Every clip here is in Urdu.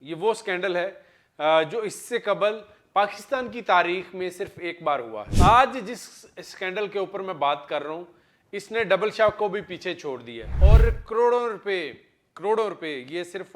یہ وہ سکینڈل ہے جو اس سے قبل پاکستان کی تاریخ میں صرف ایک بار ہوا ہے۔ آج جس سکینڈل کے اوپر میں بات کر رہا ہوں اس نے ڈبل شاہ کو بھی پیچھے چھوڑ دیا ہے، اور کروڑوں روپے یہ صرف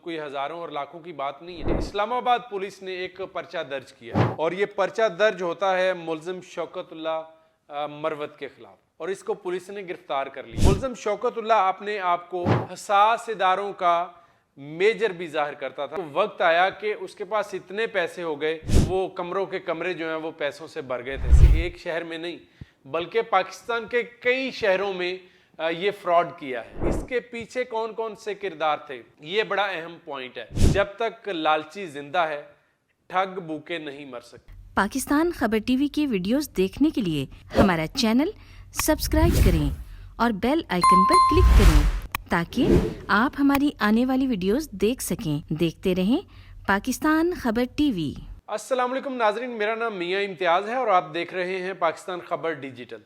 کوئی ہزاروں اور لاکھوں کی بات نہیں ہے۔ اسلام آباد پولیس نے ایک پرچہ درج کیا ہے، اور یہ پرچہ درج ہوتا ہے ملزم شوکت اللہ مروت کے خلاف، اور اس کو پولیس نے گرفتار کر لیا۔ ملزم شوکت اللہ اپنے آپ کو حساس اداروں کا میجر بھی ظاہر کرتا تھا۔ وقت آیا کہ اس کے پاس اتنے پیسے ہو گئے، وہ کمروں کے کمرے جو ہیں وہ پیسوں سے بھر گئے تھے۔ ایک شہر میں نہیں بلکہ پاکستان کے کئی شہروں میں یہ فراڈ کیا ہے۔ اس کے پیچھے کون کون سے کردار تھے، یہ بڑا اہم پوائنٹ ہے۔ جب تک لالچی زندہ ہے ٹھگ بھوکے نہیں مر سکتے۔ پاکستان خبر ٹی وی کی ویڈیوز دیکھنے کے لیے ہمارا چینل سبسکرائب کریں اور بیل آئیکن پر کلک کریں تاکہ آپ ہماری آنے والی ویڈیوز دیکھ سکیں۔ دیکھتے رہیں پاکستان خبر ٹی وی۔ السلام علیکم ناظرین، میرا نام میاں امتیاز ہے اور آپ دیکھ رہے ہیں پاکستان خبر ڈیجیٹل۔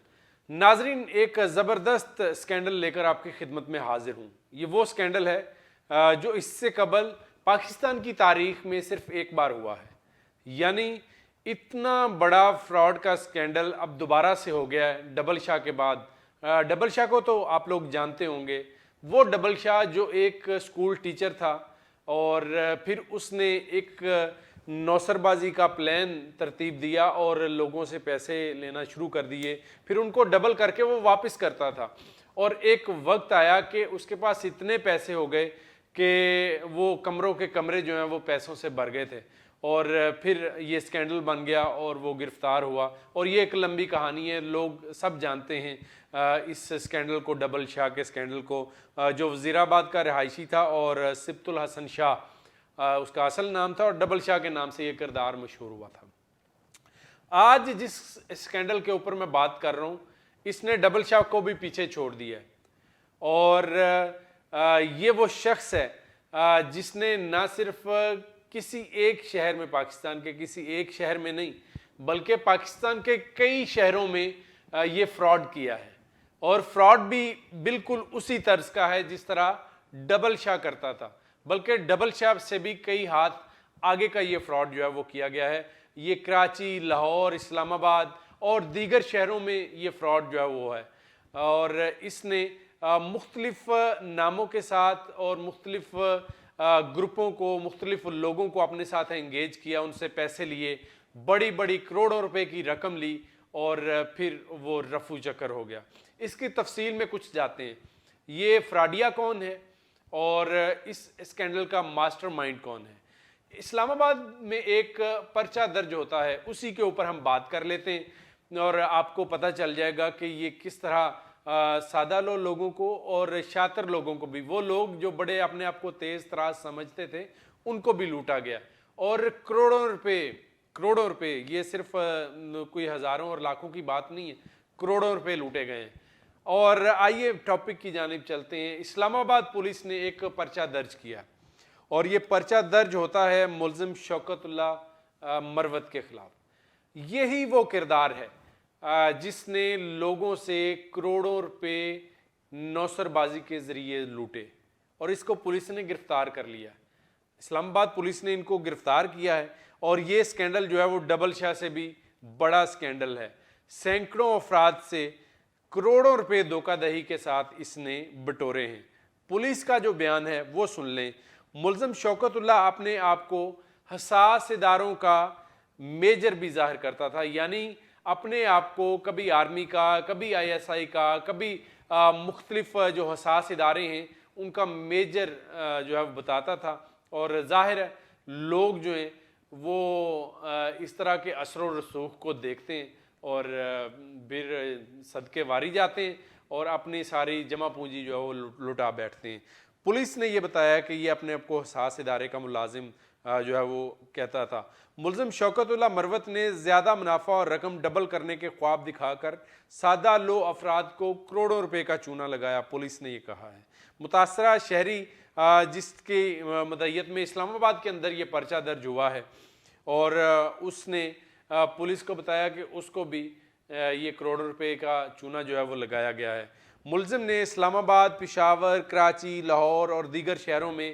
ناظرین، ایک زبردست سکینڈل لے کر آپ کی خدمت میں حاضر ہوں۔ یہ وہ سکینڈل ہے جو اس سے قبل پاکستان کی تاریخ میں صرف ایک بار ہوا ہے، یعنی اتنا بڑا فراڈ کا سکینڈل اب دوبارہ سے ہو گیا ہے ڈبل شاہ کے بعد۔ ڈبل شاہ کو تو آپ لوگ جانتے ہوں گے، وہ ڈبل شاہ جو ایک اسکول ٹیچر تھا اور پھر اس نے ایک نوسر بازی کا پلان ترتیب دیا اور لوگوں سے پیسے لینا شروع کر دیے، پھر ان کو ڈبل کر کے وہ واپس کرتا تھا، اور ایک وقت آیا کہ اس کے پاس اتنے پیسے ہو گئے کہ وہ کمروں کے کمرے جو ہیں وہ پیسوں سے بھر گئے تھے، اور پھر یہ سکینڈل بن گیا اور وہ گرفتار ہوا۔ اور یہ ایک لمبی کہانی ہے، لوگ سب جانتے ہیں اس سکینڈل کو، ڈبل شاہ کے سکینڈل کو، جو وزیر آباد کا رہائشی تھا اور سبط الحسن شاہ اس کا اصل نام تھا، اور ڈبل شاہ کے نام سے یہ کردار مشہور ہوا تھا۔ آج جس سکینڈل کے اوپر میں بات کر رہا ہوں اس نے ڈبل شاہ کو بھی پیچھے چھوڑ دیا ہے، اور یہ وہ شخص ہے جس نے نہ صرف کسی ایک شہر میں، پاکستان کے کسی ایک شہر میں نہیں بلکہ پاکستان کے کئی شہروں میں یہ فراڈ کیا ہے، اور فراڈ بھی بالکل اسی طرز کا ہے جس طرح ڈبل شاہ کرتا تھا، بلکہ ڈبل شاہ سے بھی کئی ہاتھ آگے کا یہ فراڈ جو ہے وہ کیا گیا ہے۔ یہ کراچی، لاہور، اسلام آباد اور دیگر شہروں میں یہ فراڈ جو ہے وہ ہے، اور اس نے مختلف ناموں کے ساتھ اور مختلف گروپوں کو، مختلف لوگوں کو اپنے ساتھ انگیج کیا، ان سے پیسے لیے، بڑی بڑی کروڑوں روپے کی رقم لی، اور پھر وہ رفو چکر ہو گیا۔ اس کی تفصیل میں کچھ جاتے ہیں، یہ فراڈیا کون ہے اور اس اسکینڈل کا ماسٹر مائنڈ کون ہے۔ اسلام آباد میں ایک پرچہ درج ہوتا ہے، اسی کے اوپر ہم بات کر لیتے ہیں اور آپ کو پتہ چل جائے گا کہ یہ کس طرح سادہ لوگوں کو اور شاطر لوگوں کو بھی، وہ لوگ جو بڑے اپنے آپ کو تیز تراز سمجھتے تھے، ان کو بھی لوٹا گیا، اور کروڑوں روپے یہ صرف کوئی ہزاروں اور لاکھوں کی بات نہیں ہے، کروڑوں روپے لوٹے گئے ہیں۔ اور آئیے ٹاپک کی جانب چلتے ہیں۔ اسلام آباد پولیس نے ایک پرچہ درج کیا، اور یہ پرچہ درج ہوتا ہے ملزم شوکت اللہ مروت کے خلاف۔ یہی وہ کردار ہے جس نے لوگوں سے کروڑوں روپے نوسر بازی کے ذریعے لوٹے، اور اس کو پولیس نے گرفتار کر لیا۔ اسلام آباد پولیس نے ان کو گرفتار کیا ہے، اور یہ سکینڈل جو ہے وہ ڈبل شاہ سے بھی بڑا سکینڈل ہے۔ سینکڑوں افراد سے کروڑوں روپے دھوکہ دہی کے ساتھ اس نے بٹورے ہیں۔ پولیس کا جو بیان ہے وہ سن لیں۔ ملزم شوکت اللہ اپنے آپ کو حساس اداروں کا میجر بھی ظاہر کرتا تھا، یعنی اپنے آپ کو کبھی آرمی کا، کبھی آئی ایس آئی کا، کبھی مختلف جو حساس ادارے ہیں ان کا میجر جو ہے بتاتا تھا، اور ظاہر ہے لوگ جو ہیں وہ اس طرح کے اثر و رسوخ کو دیکھتے ہیں اور پھر صدقے واری جاتے ہیں اور اپنی ساری جمع پونجی جو ہے وہ لٹا بیٹھتے ہیں۔ پولیس نے یہ بتایا کہ یہ اپنے آپ کو حساس ادارے کا ملازم جو ہے وہ کہتا تھا۔ ملزم شوکت اللہ مروت نے زیادہ منافع اور رقم ڈبل کرنے کے خواب دکھا کر سادہ لو افراد کو کروڑوں روپے کا چونا لگایا، پولیس نے یہ کہا ہے۔ متاثرہ شہری جس کی مدعیت میں اسلام آباد کے اندر یہ پرچہ درج ہوا ہے، اور اس نے پولیس کو بتایا کہ اس کو بھی یہ کروڑوں روپے کا چونا جو ہے وہ لگایا گیا ہے۔ ملزم نے اسلام آباد، پشاور، کراچی، لاہور اور دیگر شہروں میں